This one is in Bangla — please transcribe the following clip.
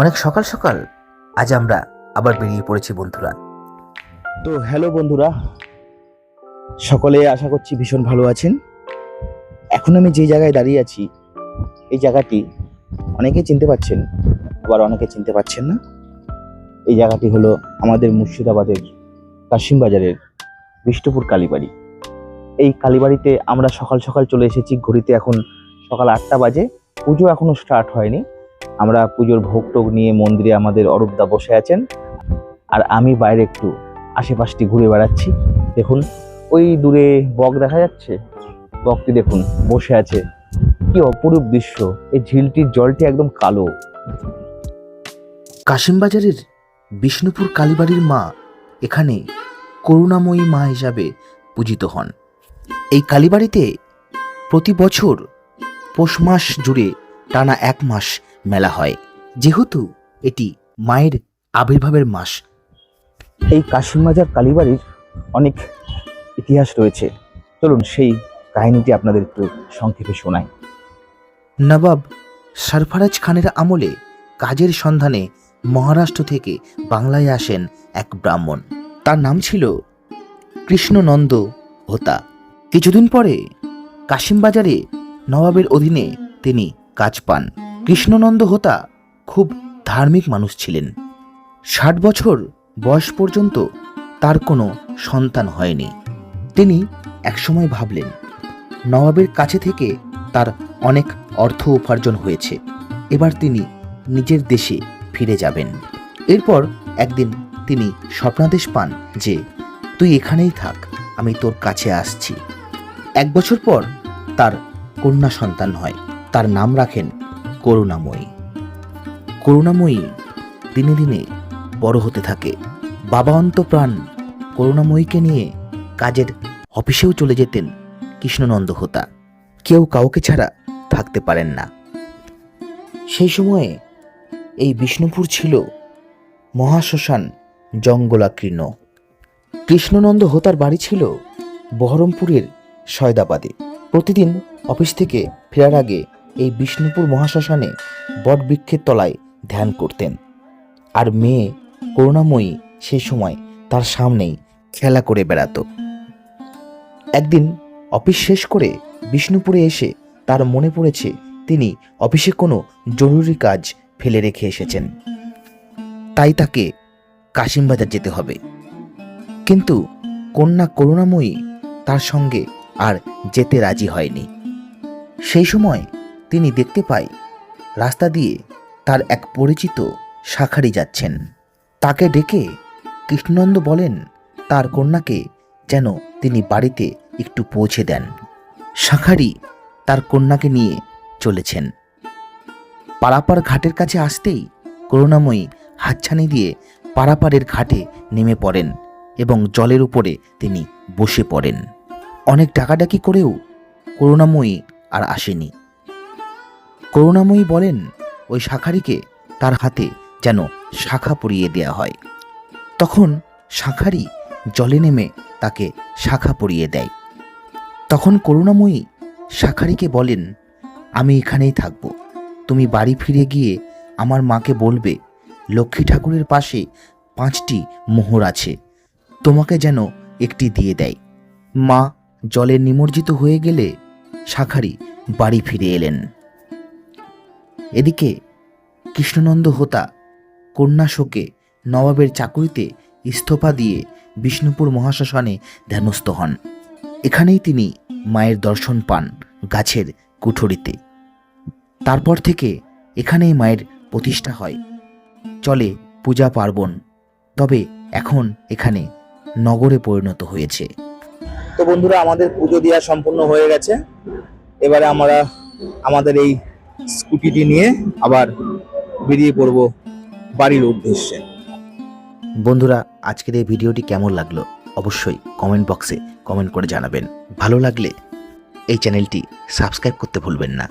অনেক সকাল সকাল আজ আমরা আবার বেরিয়ে পড়েছি বন্ধুরা। তো হ্যালো বন্ধুরা, সকলে আশা করছি ভীষণ ভালো আছেন। এখন আমি যে জায়গায় দাঁড়িয়ে আছি, এই জায়গাটি অনেকে চিনতে পারছেন, আবার অনেকে চিনতে পারছেন না। এই জায়গাটি হলো আমাদের মুর্শিদাবাদের কাশিম বাজারের বিষ্ণুপুর কালীবাড়ি। এই কালীবাড়িতে আমরা সকাল সকাল চলে এসেছি। ঘড়িতে এখন সকাল 8টা বাজে। পুজো এখনো স্টার্ট হয়নি। আমরা পুজোর ভোগ টোগ নিয়ে মন্দিরে আমাদের অরূপদা বসে আছেন, আর আমি বাইরে একটু আশেপাশটি ঘুরে বেড়াচ্ছি। দেখুন, ওই দূরে বক দেখা যাচ্ছে, বকটি দেখুন বসে আছে। কি অপরূপ দৃশ্য! এই ঝিলটির জলটি একদম কালো। কাশিমবাজারের বিষ্ণুপুর কালীবাড়ির মা এখানে করুণাময়ী মা হিসাবে পূজিত হন। এই কালীবাড়িতে প্রতি বছর পৌষ মাস জুড়ে টানা 1 মাস মেলা হয়, যেহেতু এটি মায়ের আবির্ভাবের মাস। এই কাশিমবাজার কালীবাড়ির অনেক ইতিহাস রয়েছে। চলুন সেই কাহিনীটি আপনাদের একটু সংক্ষেপে শোনাই। নবাব সরফরাজ খানের আমলে কাজের সন্ধানে মহারাষ্ট্র থেকে বাংলায় আসেন এক ব্রাহ্মণ। তার নাম ছিল কৃষ্ণনন্দ হোতা। কিছুদিন পরে কাশিমবাজারে নবাবের অধীনে তিনি কাজ পান। কৃষ্ণনন্দ হোতা খুব ধার্মিক মানুষ ছিলেন। 60 বছর বয়স পর্যন্ত তার কোনো সন্তান হয়নি। তিনি একসময় ভাবলেন, নবাবের কাছে থেকে তার অনেক অর্থ উপার্জন হয়েছে, এবার তিনি নিজের দেশে ফিরে যাবেন। এরপর একদিন তিনি স্বপ্নাদেশ পান যে তুই এখানেই থাক, আমি তোর কাছে আসছি। 1 বছর পর তার কন্যা সন্তান হয়। তার নাম রাখেন করুণাময়ী। করুণাময়ী দিনে দিনে বড় হতে থাকে। বাবা অন্তপ্রাণ করুণাময়ীকে নিয়ে কাজের অফিসেও চলে যেতেন কৃষ্ণনন্দ হোতা। কেউ কাউকে ছাড়া থাকতে পারেন না। সেই সময়ে এই বিষ্ণুপুর ছিল মহাশ্মশান জঙ্গলাকীর্ণ। কৃষ্ণনন্দ হোতার বাড়ি ছিল বহরমপুরের সয়দাবাদে। প্রতিদিন অফিস থেকে ফেরার আগে এই বিষ্ণুপুর মহাশ্মশানে বটবৃক্ষের তলায় ধ্যান করতেন, আর মেয়ে করুণাময়ী সেই সময় তার সামনেই খেলা করে বেড়াতো। একদিন অফিস শেষ করে বিষ্ণুপুরে এসে তার মনে পড়েছে তিনি অফিসে কোনো জরুরি কাজ ফেলে রেখে এসেছেন, তাই তাকে কাশিমবাজার যেতে হবে। কিন্তু কন্যা করুণাময়ী তার সঙ্গে আর যেতে রাজি হয়নি। সেই সময় তিনি দেখতে পায় রাস্তা দিয়ে তার এক পরিচিত শাঁখারি যাচ্ছেন। তাকে ডেকে কৃষ্ণনন্দ বলেন তার কন্যাকে যেন তিনি বাড়িতে একটু পৌঁছে দেন। শাঁখারি তার কন্যাকে নিয়ে চলেছেন। পারাপার ঘাটের কাছে আসতেই করুণাময়ী হাতছানি দিয়ে পারাপারের ঘাটে নেমে পড়েন এবং জলের উপরে তিনি বসে পড়েন। অনেক ডাকাডাকি করেও করুণাময়ী আর আসেনি। করুণাময়ী বলেন ওই শাঁখারিকে তার হাতে যেন শাখা পরিয়ে দেয়া হয়। তখন শাঁখারি জলে নেমে তাকে শাখা পরিয়ে দেয়। তখন করুণাময়ী শাঁখারিকে বলেন, আমি এখানেই থাকব, তুমি বাড়ি ফিরে গিয়ে আমার মাকে বলবে লক্ষ্মী ঠাকুরের পাশে 5টি মোহর আছে, তোমাকে যেন একটি দিয়ে দেয়। মা জলে নিমজ্জিত হয়ে গেলে শাঁখারি বাড়ি ফিরে এলেন। এদিকে কৃষ্ণনন্দ হোতা কন্যা শোকে নবাবের চাকুরিতে ইস্তফা দিয়ে বিষ্ণুপুর মহাশ্মশানে ধ্যানস্থ হন। এখানেই তিনি মায়ের দর্শন পান গাছের কুঠরিতে। তারপর থেকে এখানেই মায়ের প্রতিষ্ঠা হয়। চলে পূজা পার্বণ, তবে এখন এখানে নগরে পরিণত হয়েছে। তো বন্ধুরা, আমাদের পুজো দেওয়া সম্পূর্ণ হয়ে গেছে। এবারে আমরা আমাদের এই স্কুটিটি নিয়ে আবার বেরিয়ে পড়ব বাড়ির উদ্দেশ্যে। বন্ধুরা, আজকের এই ভিডিওটি কেমন লাগলো অবশ্যই কমেন্ট বক্সে কমেন্ট করে জানাবেন। ভালো লাগলে এই চ্যানেলটি সাবস্ক্রাইব করতে ভুলবেন না।